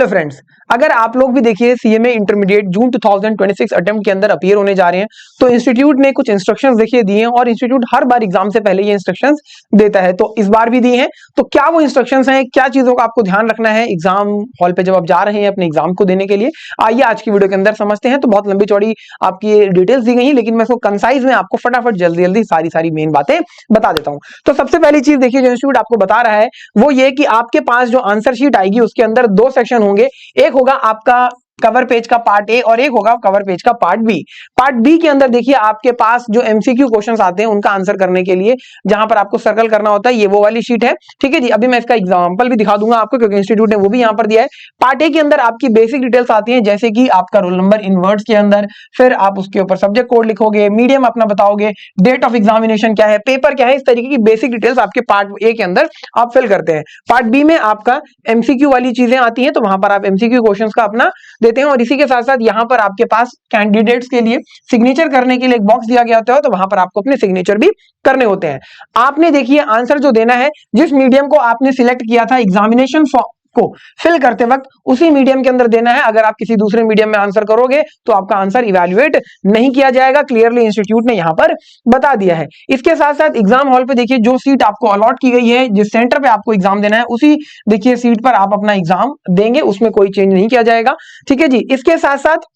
Hello friends, अगर आप लोग भी देखिए सीएमए इंटरमीडिएट जून 2026 अटेम्प्ट के अंदर अपीयर होने जा रहे हैं तो इंस्टीट्यूट ने कुछ इंस्ट्रक्शंस देखिए दिए हैं और इंस्टीट्यूट हर बार एग्जाम से पहले ये इंस्ट्रक्शंस देता है, तो इस बार भी दिए हैं। तो क्या वो इंस्ट्रक्शंस हैं, क्या चीजों का आपको ध्यान रखना है एग्जाम हॉल पे जब आप जा रहे हैं अपने एग्जाम को देने के लिए, आइए आज की वीडियो के अंदर समझते हैं। तो बहुत लंबी चौड़ी आपकी डिटेल्स दी गई है, लेकिन मैं इसको कंसाइज में आपको फटाफट जल्दी जल्दी सारी मेन बातें बता देता हूं। तो सबसे पहली चीज देखिए जो इंस्टीट्यूट आपको बता रहा है वो ये कि आपके पास जो आंसर शीट आएगी उसके अंदर दो सेक्शन होंगे। एक होगा आपका कवर पेज का पार्ट ए और एक होगा कवर पेज का पार्ट बी। पार्ट बी के अंदर देखिए आपके पास जो एमसीक्यू क्वेश्चंस आते हैं उनका आंसर करने के लिए जहां पर आपको सर्कल करना होता है, ये वो वाली शीट है। ठीक है जी, अभी मैं इसका एग्जांपल भी दिखा दूंगा आपको क्योंकि इंस्टीट्यूट ने वो भी यहां पर दिया है। पार्ट ए के अंदर आपकी बेसिक डिटेल्स आती हैं, जैसे कि आपका रोल नंबर इन वर्ड्स के अंदर, फिर आप उसके ऊपर सब्जेक्ट कोड लिखोगे, मीडियम अपना बताओगे, डेट ऑफ एग्जामिनेशन क्या है, पेपर क्या है, इस तरीके की बेसिक डिटेल्स आपके पार्ट ए के अंदर आप फिल करते हैं। पार्ट बी में आपका एमसीक्यू वाली चीजें आती हैं, तो वहां पर आप एमसीक्यू क्वेश्चंस का अपना देते हैं और इसी के साथ साथ यहां पर आपके पास कैंडिडेट्स के लिए सिग्नेचर करने के लिए एक बॉक्स दिया गया होता है, तो वहां पर आपको अपने सिग्नेचर भी करने होते हैं। आपने देखिए आंसर जो देना है, जिस मीडियम को आपने सिलेक्ट किया था एग्जामिनेशन को फिल करते वक्त उसी मीडियम के अंदर देना है। अगर आप किसी दूसरे मीडियम में आंसर करोगे तो आपका आंसर इवैल्यूएट नहीं किया जाएगा, क्लियरली इंस्टीट्यूट ने यहां पर बता दिया है। इसके साथ साथ एग्जाम हॉल पे देखिए जो सीट आपको अलॉट की गई है, जिस सेंटर पे आपको एग्जाम देना है उसी देखिए सीट पर आप अपना एग्जाम देंगे, उसमें कोई चेंज नहीं किया जाएगा। ठीक है जी, इसके साथ साथ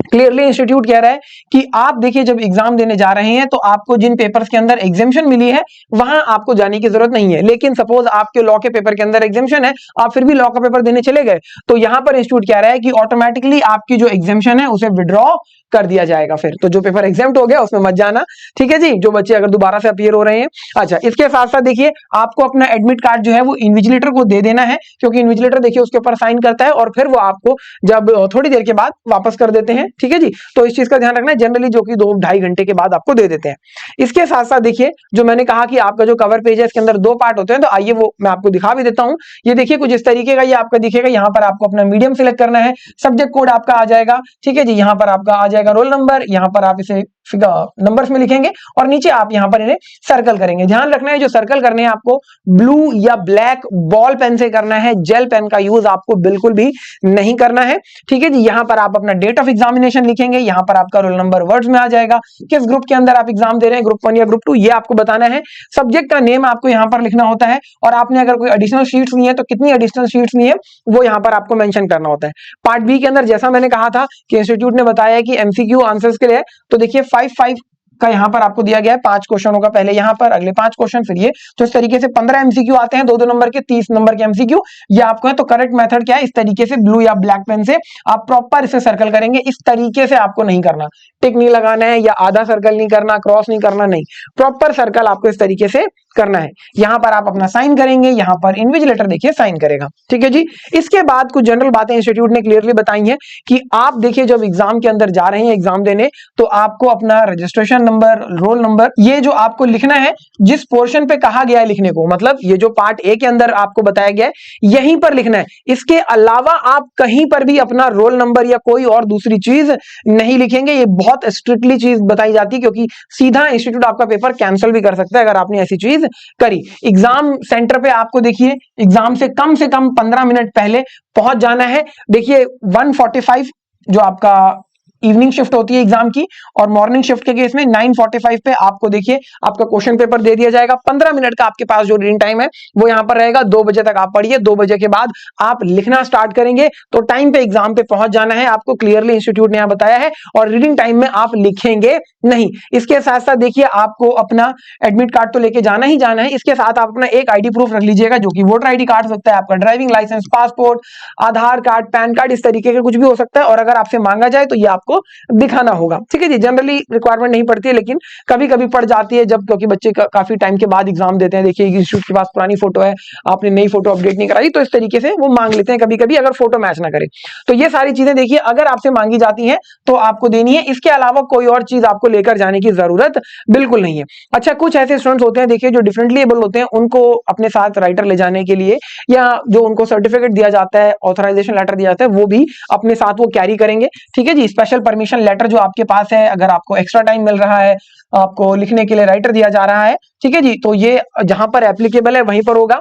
क्लियरली इंस्टीट्यूट कह रहा है कि आप देखिए जब एग्जाम देने जा रहे हैं तो आपको जिन पेपर्स के अंदर एग्जेम्पशन मिली है वहां आपको जाने की जरूरत नहीं है, लेकिन सपोज आपके लॉ के पेपर के अंदर एग्जेम्पशन है, आप फिर भी लॉ का पेपर देने चले गए, तो यहां पर इंस्टीट्यूट कह रहा है कि ऑटोमेटिकली आपकी जो एग्जेम्पशन है उसे विड्रॉ कर दिया जाएगा। फिर तो जो पेपर एग्जाम्प्ट हो गया उसमें मत जाना। ठीक है जी, जो बच्चे अगर दोबारा से अपीयर हो रहे हैं। अच्छा, इसके साथ साथ देखिए आपको अपना एडमिट कार्ड जो है वो इन्विजिलेटर को दे देना है, क्योंकि इन्विजिलेटर देखिए उसके ऊपर साइन करता है और फिर वो आपको जब थोड़ी देर के बाद वापस कर देते हैं। ठीक है जी, तो इस चीज का ध्यान रखना है, जनरली जो कि 2-2.5 घंटे के बाद आपको दे देते हैं। इसके साथ साथ देखिए जो मैंने कहा कि आपका जो कवर पेज है इसके अंदर 2 पार्ट होते हैं, तो आइए वो मैं आपको दिखा भी देता हूं। ये देखिए कुछ इस तरीके का ये आपका दिखेगा, यहाँ पर आपको अपना मीडियम सिलेक्ट करना है, सब्जेक्ट कोड आपका आ जाएगा। ठीक है जी, यहाँ पर आपका आ जाएगा रोल नंबर, यहाँ पर आप इसे नंबर्स में लिखेंगे और नीचे आप यहां पर इन्हें सर्कल करेंगे। ध्यान रखना है जो सर्कल करने हैं आपको ब्लू या ब्लैक बॉल पेन से करना है, जेल पेन का यूज आपको बिल्कुल भी नहीं करना है। ठीक है जी, यहां पर आप अपना डेट ऑफ एग्जामिनेशन लिखेंगे, यहां पर आपका रोल नंबर वर्ड्स में आ जाएगा, किस ग्रुप के अंदर आप एग्जाम दे रहे हैं, ग्रुप 1 या ग्रुप 2 ये आपको बताना है। सब्जेक्ट का नेम आपको यहां पर लिखना होता है और आपने अगर कोई एडिशनल शीट्स ली है तो कितनी एडिशनल शीट्स ली है वो यहां पर आपको मेंशन करना होता है। पार्ट बी के अंदर जैसा मैंने कहा था कि इंस्टीट्यूट ने बताया कि एमसीक्यू आंसर्स के लिए, तो देखिए 5 का यहां पर आपको दिया गया है, 5 क्वेश्चन होगा पहले यहां पर, अगले 5 क्वेश्चन, फिर ये, तो इस तरीके से 15 एमसीक्यू आते हैं 2-2 नंबर के, 30 नंबर के एमसीक्यू ये आपको है। तो करेक्ट मेथड क्या है, इस तरीके से ब्लू या ब्लैक पेन से आप प्रॉपर इसे सर्कल करेंगे। इस तरीके से आपको नहीं करना, टिक नहीं लगाना है या आधा सर्कल नहीं करना, क्रॉस नहीं करना, नहीं, प्रॉपर सर्कल आपको इस तरीके से करना है। यहां पर आप अपना साइन करेंगे, यहां पर इन्विजिलेटर देखिए साइन करेगा। ठीक है जी, इसके बाद कुछ जनरल बातें इंस्टीट्यूट ने क्लियरली बताई हैं कि आप देखिए जब एग्जाम के अंदर जा रहे हैं एग्जाम देने, तो आपको अपना रजिस्ट्रेशन नंबर, रोल नंबर, ये जो आपको लिखना है जिस पोर्शन पे कहा गया है लिखने को, मतलब ये जो पार्ट ए के अंदर आपको बताया गया है यहीं पर लिखना है। इसके अलावा आप कहीं पर भी अपना रोल नंबर या कोई और दूसरी चीज नहीं लिखेंगे। ये बहुत स्ट्रिक्टली चीज बताई जाती है क्योंकि सीधा इंस्टीट्यूट आपका पेपर कैंसिल भी कर सकता है अगर आपने ऐसी चीज करी। एग्जाम सेंटर पे आपको देखिए एग्जाम से कम 15 मिनट पहले पहुंच जाना है। देखिए 1:45 जो आपका इवनिंग शिफ्ट होती है एग्जाम की, और मॉर्निंग शिफ्ट के केस में 9:45 पे आपको देखिए आपका क्वेश्चन पेपर दे दिया जाएगा। 15 मिनट का आपके पास जो रीडिंग टाइम है वो यहां पर रहेगा। 2 बजे तक आप पढ़िए, 2 बजे के बाद आप लिखना स्टार्ट करेंगे, तो टाइम पे एग्जाम पे पहुंच जाना है आपको, क्लियरली इंस्टीट्यूट ने यहां बताया है। और रीडिंग टाइम में आप लिखेंगे नहीं। इसके साथ साथ देखिए आपको अपना एडमिट कार्ड तो लेके जाना ही जाना है, इसके साथ आप अपना एक आईडी प्रूफ रख लीजिएगा, जो कि वोटर आईडी कार्ड हो सकता है, आपका ड्राइविंग लाइसेंस, पासपोर्ट, आधार कार्ड, पैन कार्ड, इस तरीके का कुछ भी हो सकता है। और अगर आपसे मांगा जाए तो ये आपको दिखाना होगा। ठीक है जी, जनरली रिक्वायरमेंट नहीं पड़ती है लेकिन कभी कभी पड़ जाती है जब, क्योंकि बच्चे काफी टाइम के बाद एग्जाम देते हैं। देखिए इंस्टीट्यूट के पास पुरानी फोटो है, आपने नई फोटो अपडेट नहीं कराई, तो इस तरीके से वो मांग लेते हैं कभी कभी अगर फोटो मैच ना करे। तो ये सारी चीजें देखिए अगर आपसे मांगी जाती हैं तो आपको देनी है, इसके अलावा कोई और चीज आपको लेकर जाने की जरूरत बिल्कुल नहीं है। अच्छा, कुछ ऐसे स्टूडेंट्स होते हैं देखिए जो डिफरेंटली एबल होते हैं, उनको अपने साथ राइटर ले जाने के लिए या जो उनको सर्टिफिकेट दिया जाता है, ऑथराइजेशन लेटर दिया जाता है, वो भी अपने साथ वो कैरी करेंगे। ठीक है जी, स्पेशल परमिशन लेटर जो आपके पास है, अगर आपको एक्स्ट्रा टाइम मिल रहा है, आपको लिखने के लिए राइटर दिया जा रहा है, ठीक है जी, तो ये जहां पर एप्लीकेबल है वहीं पर होगा।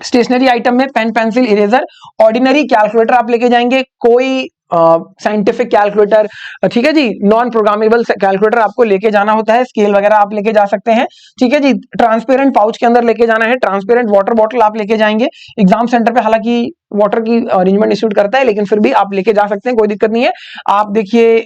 स्टेशनरी आइटम में pen, pencil, eraser, ordinary calculator आप लेके जाएंगे, कोई साइंटिफिक कैलकुलेटर, ठीक है जी, नॉन प्रोग्रामेबल कैलकुलेटर आपको लेके जाना होता है, स्केल वगैरह आप लेके जा सकते हैं, ठीक है जी। ट्रांसपेरेंट पाउच के अंदर लेके जाना है, ट्रांसपेरेंट वाटर बॉटल आप लेके जाएंगे एग्जाम सेंटर पे, हालांकि वाटर की अरेंजमेंट इंस्टीट्यूट करता है, लेकिन फिर भी आप लेके जा सकते हैं, कोई दिक्कत नहीं है। आप देखिए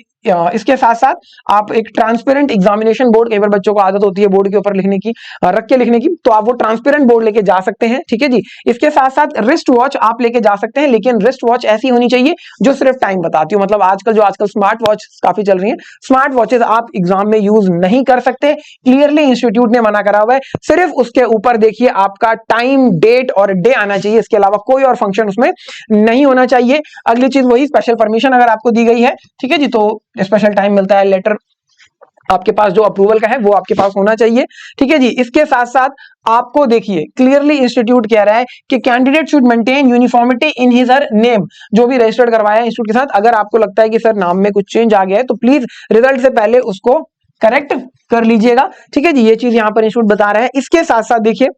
इसके साथ साथ आप एक ट्रांसपेरेंट एग्जामिनेशन बोर्ड, कई बार बच्चों को आदत होती है बोर्ड के ऊपर लिखने की, रख के लिखने की, तो आप वो ट्रांसपेरेंट बोर्ड लेके जा सकते हैं, ठीक है जी। इसके साथ साथ रिस्ट वॉच आप लेके जा सकते हैं, लेकिन रिस्ट वॉच ऐसी होनी चाहिए जो सिर्फ टाइम बताती हो, मतलब आजकल स्मार्ट वॉच काफी चल रही है, स्मार्ट वॉचेस आप एग्जाम में यूज नहीं कर सकते, क्लियरली इंस्टीट्यूट ने मना करा हुआ है। सिर्फ उसके ऊपर देखिए आपका टाइम, डेट और डे आना चाहिए, इसके अलावा कोई और फंक्शन उसमें नहीं होना चाहिए। अगली चीज वही स्पेशल परमिशन अगर आपको दी गई है, ठीक है जी, तो स्पेशल टाइम मिलता है, लेटर आपके पास जो अप्रूवल का है वो आपके पास होना चाहिए, ठीक है जी। इसके साथ साथ आपको देखिए क्लियरली इंस्टीट्यूट कह रहा है कि candidate should maintain uniformity in his her name, जो भी रजिस्टर्ड करवाया है इंस्टीट्यूट के साथ, अगर आपको लगता है कि सर नाम में कुछ चेंज आ गया है तो प्लीज रिजल्ट से पहले उसको करेक्ट कर लीजिएगा, ठीक है जी। ये चीज यहां पर इंस्टीट्यूट बता रहा है। इसके साथ साथ देखिए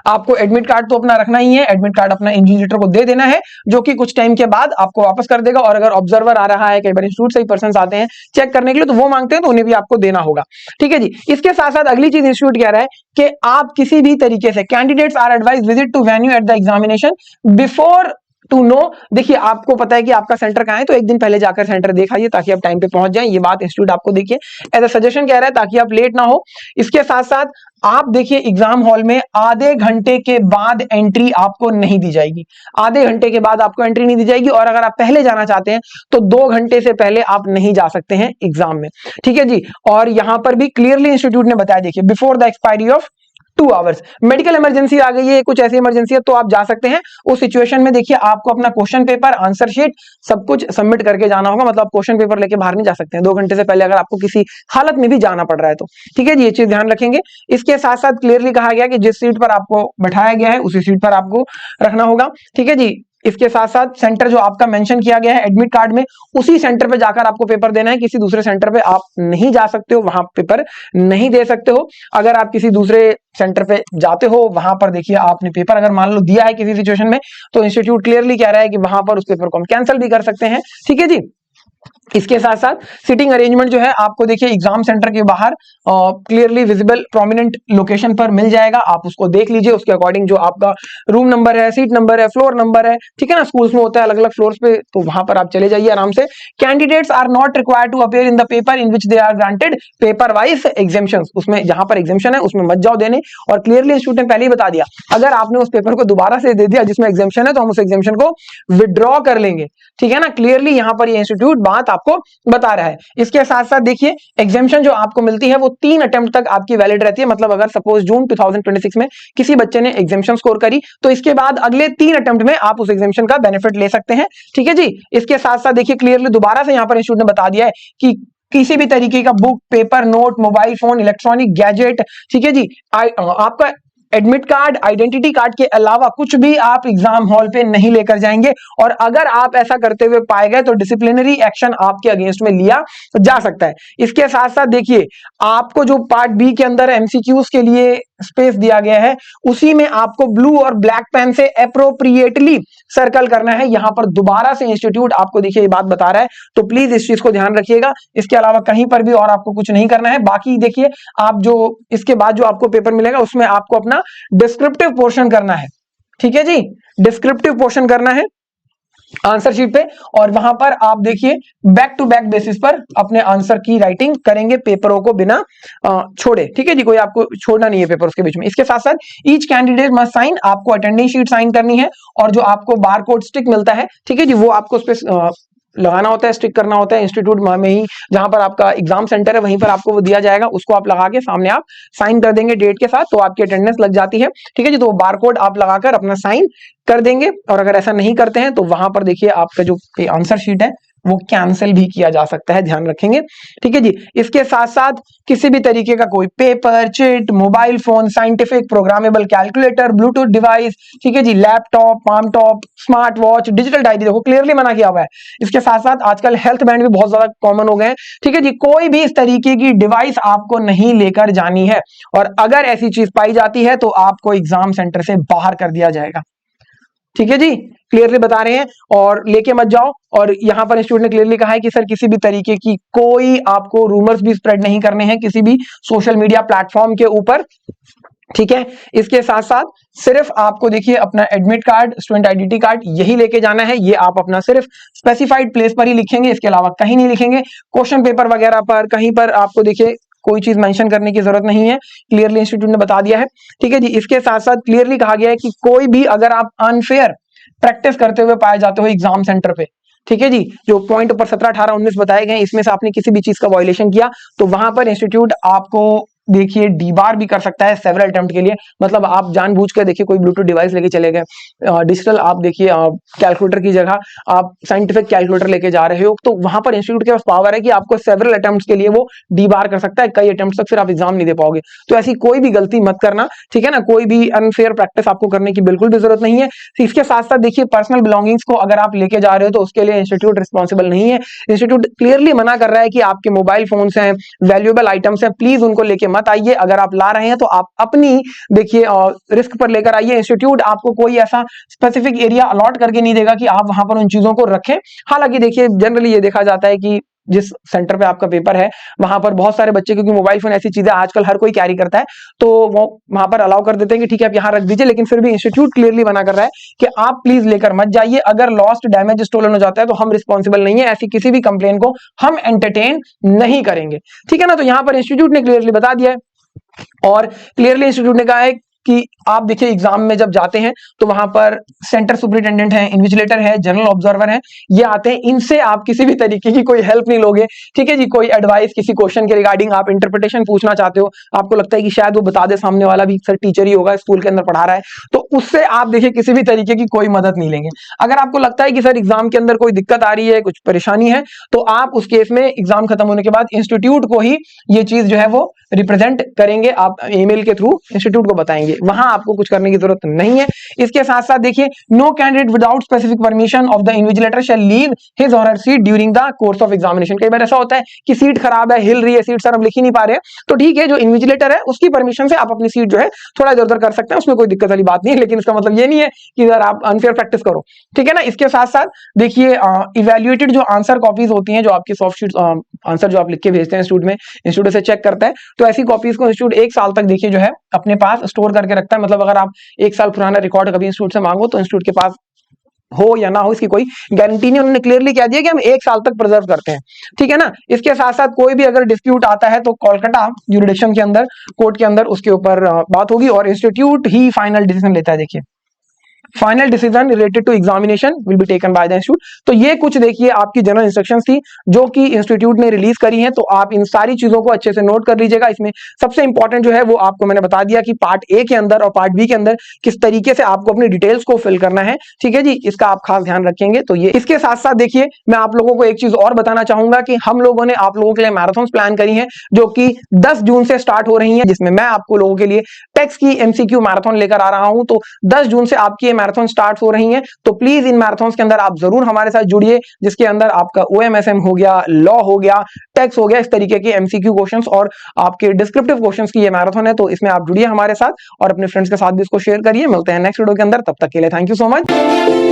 आपको एडमिट कार्ड तो अपना रखना ही है, एडमिट कार्ड अपना इन्विजिलेटर को दे देना है, जो कि कुछ टाइम के बाद आपको वापस कर देगा, और अगर ऑब्जर्वर आ रहा है, कई बार इंस्टीट्यूट से ही पर्सन आते हैं चेक करने के लिए, तो वो मांगते हैं तो उन्हें भी आपको देना होगा, ठीक है जी। इसके साथ साथ अगली चीज इंस्टीट्यूट कह रहा है कि आप किसी भी तरीके से candidates are advise visit to venue at the examination before to know, देखिए आपको पता है कि आपका सेंटर कहां है, तो एक दिन पहले जाकर सेंटर दिखाइए ताकि आप टाइम पे पहुंच जाएं, ये बात इंस्टीट्यूट आपको देखिए एज अ सजेशन कह रहा है, ताकि आप लेट ना हो। इसके साथ साथ आप देखिए एग्जाम हॉल में आधे घंटे के बाद एंट्री आपको नहीं दी जाएगी, आधे घंटे के बाद आपको एंट्री नहीं दी जाएगी, और अगर आप पहले जाना चाहते हैं तो 2 घंटे से पहले आप नहीं जा सकते हैं एग्जाम में, ठीक है जी। और यहां पर भी क्लियरली इंस्टीट्यूट ने बताया, देखिए before the expiry of 2 hours, medical emergency आ गई है, कुछ ऐसी इमरजेंसी है तो आप जा सकते हैं, उस सिचुएशन में देखिए आपको अपना क्वेश्चन पेपर, आंसर शीट सब कुछ सबमिट करके जाना होगा, मतलब क्वेश्चन पेपर लेके बाहर नहीं जा सकते हैं 2 घंटे से पहले, अगर आपको किसी हालत में भी जाना पड़ रहा है तो, ठीक है जी, ये चीज ध्यान रखेंगे। इसके साथ साथ क्लियरली कहा गया कि जिस सीट पर आपको बैठाया गया है उसी सीट पर आपको रखना होगा, ठीक है जी। इसके साथ साथ सेंटर जो आपका मेंशन किया गया है एडमिट कार्ड में, उसी सेंटर पे जाकर आपको पेपर देना है, किसी दूसरे सेंटर पे आप नहीं जा सकते हो, वहां पेपर नहीं दे सकते हो। अगर आप किसी दूसरे सेंटर पे जाते हो, वहां पर देखिए आपने पेपर अगर मान लो दिया है किसी सिचुएशन में, तो इंस्टीट्यूट क्लियरली कह रहा है कि वहां पर उस पेपर को हम कैंसिल भी कर सकते हैं, ठीक है जी। इसके साथ साथ सिटिंग अरेंजमेंट जो है आपको देखिए एग्जाम सेंटर के बाहर क्लियरली विजिबल प्रोमिनेंट लोकेशन पर मिल जाएगा, आप उसको देख लीजिए, उसके अकॉर्डिंग जो आपका रूम नंबर है, सीट नंबर है, फ्लोर नंबर है, ठीक है ना, स्कूल्स में होता है अलग अलग फ्लोर्स पे, तो वहां पर आप चले जाइए आराम से। Candidates are not required to appear in the paper in which they are granted paper wise exemption, उसमें जहां पर एग्जाम्शन है उसमें मत जाओ देने, और क्लियरली इंस्टीट्यूट ने पहले ही बता दिया अगर आपने उस पेपर को दोबारा से दे दिया जिसमें एग्जाम्शन है तो हम उस एग्जाम्शन को विड्रॉ कर लेंगे, ठीक है ना, क्लियरली यहां पर ये इंस्टीट्यूट बात आपको बता रहा है। इसके साथ साथ देखिए एग्जाम्शन जो आपको मिलती है वो 3 अटेम्प्ट तक आपकी वैलिड रहती है, मतलब अगर सपोज जून 2026 में किसी बच्चे ने एग्जाम्शन स्कोर करी तो इसके बाद अगले 3 अटेम्प्ट में आप उस एग्जाम्शन का बेनिफिट ले सकते हैं, ठीक है जी। इसके साथ साथ देखिए क्लियरली दोबारा से यहां पर इंस्टीट्यूट ने बता दिया है कि किसी भी तरीके का book, paper, note, mobile phone, electronic gadget, ठीक है जी, आपका एडमिट कार्ड, आइडेंटिटी कार्ड के अलावा कुछ भी आप एग्जाम हॉल पे नहीं लेकर जाएंगे, और अगर आप ऐसा करते हुए पाए गए तो डिसिप्लिनरी एक्शन आपके अगेंस्ट में लिया जा सकता है। इसके साथ साथ देखिए आपको जो पार्ट बी के अंदर एमसीक्यूज के लिए स्पेस दिया गया है उसी में आपको ब्लू और ब्लैक पेन से अप्रोप्रिएटली सर्कल करना है, यहां पर दोबारा से इंस्टीट्यूट आपको देखिए ये बात बता रहा है, तो प्लीज इस चीज को ध्यान रखिएगा। इसके अलावा कहीं पर भी और आपको कुछ नहीं करना है। बाकी देखिए आप जो इसके बाद जो आपको पेपर मिलेगा उसमें आपको अपना डिस्क्रिप्टिव पोर्शन करना है, ठीक है जी, डिस्क्रिप्टिव पोर्शन करना है आंसर शीट पे, और वहां पर आप देखिए बैक टू बैक बेसिस पर अपने आंसर की राइटिंग करेंगे पेपरों को बिना छोड़े, ठीक है जी, कोई आपको छोड़ना नहीं है पेपर उसके बीच में। इसके साथ साथ ईच कैंडिडेट मस्ट साइन, आपको अटेंडेंस शीट साइन करनी है, और जो आपको बार कोड स्टिक मिलता है, ठीक है जी, वो आपको उस पर लगाना होता है, स्टिक करना होता है इंस्टीट्यूट में ही, जहां पर आपका एग्जाम सेंटर है वहीं पर आपको वो दिया जाएगा, उसको आप लगा के सामने आप साइन कर देंगे डेट के साथ, तो आपकी अटेंडेंस लग जाती है, ठीक है जी। तो बार कोड आप लगाकर अपना साइन कर देंगे, और अगर ऐसा नहीं करते हैं तो वहां पर देखिए आपका जो आंसर शीट है वो कैंसिल भी किया जा सकता है, ध्यान रखेंगे। ठीक है जी। इसके साथ साथ किसी भी तरीके का कोई paper, chit, mobile phone, scientific, programmable calculator, bluetooth device, ठीक है जी, laptop, palm top, smart watch, digital diary, देखो क्लियरली मना किया हुआ है। इसके साथ साथ आजकल हेल्थ बैंड भी बहुत ज्यादा कॉमन हो गए हैं। ठीक है जी। कोई भी इस तरीके की डिवाइस आपको नहीं लेकर जानी है, और अगर ऐसी चीज पाई जाती है तो आपको एग्जाम सेंटर से बाहर कर दिया जाएगा। ठीक है जी, क्लियरली बता रहे हैं, और लेके मत जाओ। और यहां पर इंस्टीट्यूट ने क्लियरली कहा है कि सर किसी भी तरीके की कोई आपको रूमर्स भी स्प्रेड नहीं करने हैं किसी भी सोशल मीडिया प्लेटफॉर्म के ऊपर। ठीक है। इसके साथ साथ सिर्फ आपको देखिए अपना admit card, student identity card यही लेके जाना है। ये आप अपना सिर्फ स्पेसिफाइड प्लेस पर ही लिखेंगे, इसके अलावा कहीं नहीं लिखेंगे। क्वेश्चन पेपर वगैरह पर कहीं पर आपको देखिए कोई चीज मेंशन करने की जरूरत नहीं है, क्लियरली इंस्टीट्यूट ने बता दिया है। ठीक है जी। इसके साथ साथ क्लियरली कहा गया है कि कोई भी अगर आप अनफेयर प्रैक्टिस करते हुए पाए जाते हो एग्जाम सेंटर पे, ठीक है जी, जो पॉइंट ऊपर 17, 18, 19 बताए गए इसमें से आपने किसी भी चीज का वायलेशन किया तो वहां पर इंस्टीट्यूट आपको देखिए डीबार भी कर सकता है सेवरल अटेम्प्ट के लिए। मतलब आप जानबूझकर देखिए कोई ब्लूटूथ डिवाइस लेके चले गए, डिजिटल आप देखिए कैलकुलेटर की जगह आप साइंटिफिक कैलकुलेटर लेके जा रहे हो, तो वहां पर इंस्टीट्यूट के पास पावर है कि आपको सेवरल अटेम्प्ट्स के लिए वो डीबार कर सकता है। कई अटेम्प्ट्स तक फिर आप एग्जाम नहीं दे पाओगे। तो ऐसी कोई भी गलती मत करना, ठीक है ना। कोई भी अनफेयर प्रैक्टिस आपको करने की बिल्कुल भी जरूरत नहीं है। इसके साथ साथ देखिए पर्सनल बिलोंगिंग्स को अगर आप लेके जा रहे हो तो उसके लिए इंस्टीट्यूट रिस्पॉन्सिबल नहीं है। इंस्टीट्यूट क्लियरली मना कर रहा है कि आपके मोबाइल फोन्स हैं, वैल्यूएबल आइटम्स हैं, प्लीज उनको लेके मत आइए। अगर आप ला रहे हैं तो आप अपनी देखिए रिस्क पर लेकर आइए। इंस्टीट्यूट आपको कोई ऐसा स्पेसिफिक एरिया अलॉट करके नहीं देगा कि आप वहां पर उन चीजों को रखें। हालांकि देखिए जनरली ये देखा जाता है कि जिस सेंटर पे आपका पेपर है वहां पर बहुत सारे बच्चे, क्योंकि मोबाइल फोन ऐसी चीजें आजकल हर कोई कैरी करता है, तो वो वहां पर अलाउ कर देते हैं कि ठीक है आप यहां रख दीजिए। लेकिन फिर भी इंस्टीट्यूट क्लियरली मना कर रहा है कि आप प्लीज लेकर मत जाइए। अगर लॉस्ट, डैमेज, स्टोलन हो जाता है तो हम रिस्पॉन्सिबल नहीं है। ऐसी किसी भी कंप्लेन को हम एंटरटेन नहीं करेंगे। ठीक है ना। तो यहां पर इंस्टीट्यूट ने क्लियरली बता दिया है, और क्लियरली इंस्टीट्यूट ने कहा है कि आप देखिए एग्जाम में जब जाते हैं तो वहां पर सेंटर सुपरिटेंडेंट है, इन्विजिलेटर है, जनरल ऑब्जर्वर है, ये आते हैं। इनसे आप किसी भी तरीके की कोई हेल्प नहीं लोगे। ठीक है जी। कोई एडवाइस किसी क्वेश्चन के रिगार्डिंग आप इंटरप्रिटेशन पूछना चाहते हो, आपको लगता है कि शायद वो बता दे, सामने वाला भी सर टीचर ही होगा, स्कूल के अंदर पढ़ा रहा है, तो उससे आप देखिए किसी भी तरीके की कोई मदद नहीं लेंगे। अगर आपको लगता है कि सर एग्जाम के अंदर कोई दिक्कत आ रही है, कुछ परेशानी है, तो आप उस केस में एग्जाम खत्म होने के बाद इंस्टीट्यूट को ही ये चीज जो है वो रिप्रेजेंट करेंगे, आप ईमेल के थ्रू इंस्टीट्यूट को बताएंगे, वहां आपको कुछ करने की जरूरत नहीं है। इसके साथ साथ देखिए no candidate without specific permission of the invigilator shall leave his और her seat during the course of examination. कई बार ऐसा होता है कि सीट खराब है, हिल रही है सीट, सर हम लिख ही नहीं पा रहे हैं, तो ठीक है, जो इन्विजिलेटर है उसकी परमिशन से आप अपनी सीट जो है थोड़ा इधर उधर कर सकते हैं, उसमें कोई दिक्कत वाली बात नहीं है। लेकिन इसका मतलब ये नहीं है कि सर आप अनफेयर प्रैक्टिस करो। ठीक है ना। इसके साथ साथ देखिए इवेल्युएटेड जो आंसर कॉपीज होती हैं, जो आपकी सॉफ्ट शीट आंसर जो आप लिख के भेजते हैं इंस्टीट्यूट में, इंस्टीट्यूट से चेक करता है, तो ऐसी कॉपीज को इंस्टीट्यूट 1 साल तक देखिए जो है अपने पास स्टोर करके रखता है। मतलब अगर आप 1 साल पुराना रिकॉर्ड कभी इंस्टीट्यूट से मांगो तो इंस्टीट्यूट के पास हो या ना हो इसकी कोई गारंटी नहीं। उन्होंने क्लियरली कह दिया कि हम 1 साल तक प्रिजर्व करते हैं। ठीक है ना। इसके साथ साथ कोई भी अगर डिस्प्यूट आता है तो कोलकाता ज्यूरिडिक्शन के अंदर, कोर्ट के अंदर उसके ऊपर बात होगी, और इंस्टीट्यूट ही फाइनल डिसीजन लेता है। देखिए final decision related to examination will be taken by the institute. तो ये कुछ देखिए आपकी जनरल इंस्ट्रक्शंस थी जो कि इंस्टीट्यूट ने रिलीज करी हैं, तो आप इन सारी चीजों को अच्छे से नोट कर लीजिएगा। इसमें सबसे इंपॉर्टेंट जो है वो आपको मैंने बता दिया कि पार्ट ए के अंदर और पार्ट बी के अंदर किस तरीके से आपको अपनी डिटेल्स को फिल करना है। ठीक है जी, इसका आप खास ध्यान रखेंगे। तो ये इसके साथ साथ देखिए मैं आप लोगों को एक चीज और बताना चाहूंगा कि हम लोगों ने आप लोगों के लिए मैराथन प्लान करी है जो कि 10 जून से स्टार्ट हो रही है, जिसमें मैं आपको लोगों के लिए टेक्स की एमसीक्यू मैराथन लेकर आ रहा हूं। तो 10 जून से आपकी ये मैराथन स्टार्ट हो रही है, तो प्लीज इन मैराथन्स के अंदर आप जरूर हमारे साथ जुड़िए, जिसके अंदर आपका ओएमएसएम हो गया, लॉ हो गया, टैक्स हो गया, इस तरीके के एमसीक्यू क्वेश्चंस और आपके डिस्क्रिप्टिव क्वेश्चंस की ये मैराथन है। तो इसमें आप जुड़िए हमारे साथ और अपने फ्रेंड्स के साथ भी इसको शेयर करिए। मिलते हैं नेक्स्ट वीडियो के अंदर, तब तक के लिए थैंक यू सो मच।